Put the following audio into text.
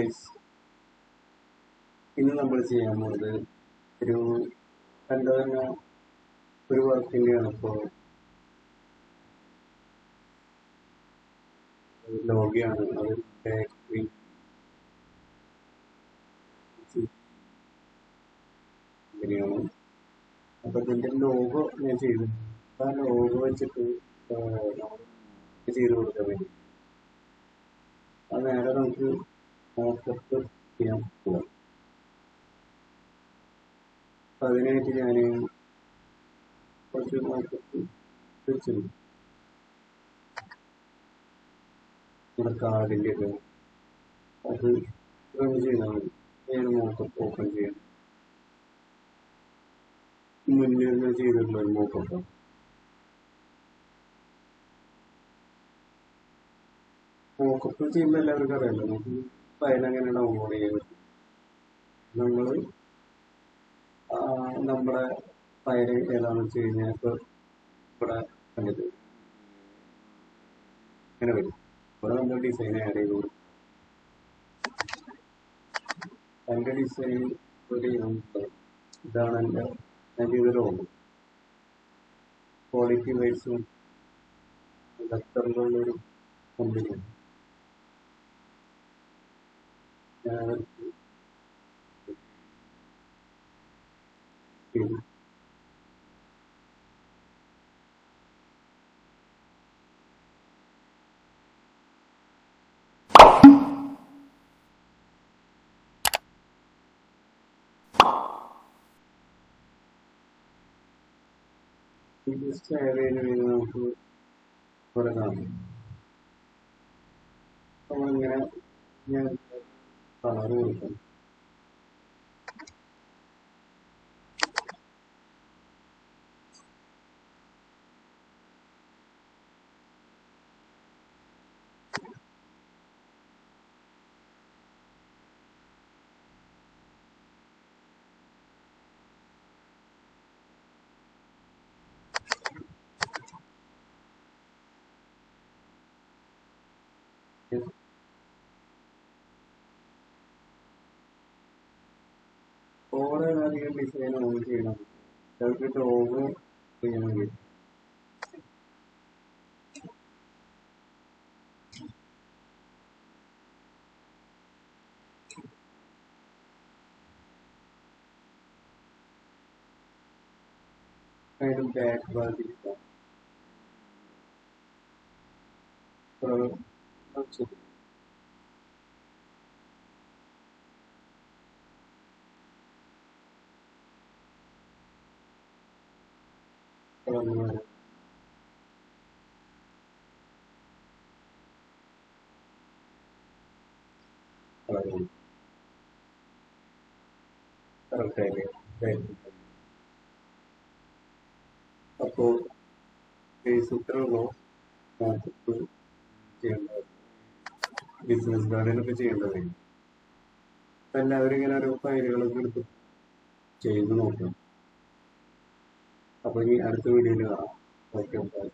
Guys, ഇന്ന് നമ്മൾ ചെയ്യാൻ പോകുന്നത് ഒരു കണ്ടുതന്നെ ഒരു വർക്കിൻ്റെയാണ്. ഇപ്പോൾ ലോഗിയാണ്, അത് കമ്പനിയാണ്. അപ്പോൾ ഇതിൻ്റെ ലോഗോ ഞാൻ ചെയ്തു. ആ ലോഗോ വെച്ചിട്ട് ചെയ്ത് കൊടുക്കാൻ വേണ്ടി അത് നേരെ നമുക്ക് മോക്കപ്പ് ചെയ്യാൻ പോകാം. അപ്പം അതിനായിട്ട് ഞാൻ കുറച്ച് മോക്കപ്പ് വെച്ചിരുന്നു. നമ്മുടെ കാർഡിൻ്റെ ഒക്കെ അത് റൺ ചെയ്താൽ മതി. ഞാൻ മോക്കപ്പ് ഓപ്പൺ ചെയ്യാം. മുന്നിൽ ഞാൻ ചെയ്തിട്ടുള്ള ഒരു മോക്കപ്പ് ചെയ്യുമ്പോൾ എല്ലാവർക്കും അറിയാമല്ലോ, നമുക്ക് ഫയൽ എങ്ങനെ ഡൗൺലോഡ് ചെയ്യാൻ പറ്റും. നമ്മൾ നമ്മുടെ ഫയൽ ഏതാണെന്ന് വെച്ച് കഴിഞ്ഞാൽ ഇപ്പോൾ ഇവിടെ കണ്ടിട്ട് അങ്ങനെ വരും. ഇവിടെ നമ്മൾ ഡിസൈൻ ആഡ് ചെയ്ത് കൊടുക്കും. എൻ്റെ ഡിസൈൻ ഒരു ഇതാണ് ഞാൻ ചെയ്ത ലോഗോ. ക്വാളിറ്റി വൈസും ഖത്തറിലുള്ളൊരു കമ്പനിയാണ്. ജസ്റ്റ് ആഡ് ചെയ്യുന്ന നമുക്ക് ഇവിടെ കാണാം. നമ്മളിങ്ങനെ ഞാൻ കളർ കൊടുക്കാം. ഓരോരധികം ഡിസൈൻ ഓൺ ചെയ്യണം. ചിലർക്ക് ലോഗോ ചെയ്യണമെങ്കിൽ അതിന് ബാക്ക് ഭാഗത്തിരിക്കാം. അപ്പോൾ ഇത്രയുള്ളൂ മോക്കപ്പ് ചെയ്യേണ്ടത്. ബിസിനസ് കാർഡിനൊക്കെ ചെയ്യേണ്ടത് എല്ലാവരും ഇങ്ങനെ ഓരോ ഫയലുകളൊക്കെ എടുത്ത് ചെയ്ത് നോക്കാം. അപ്പോൾ ഇനി അടുത്ത വീഡിയോയിൽ കാണാം. Okay, by.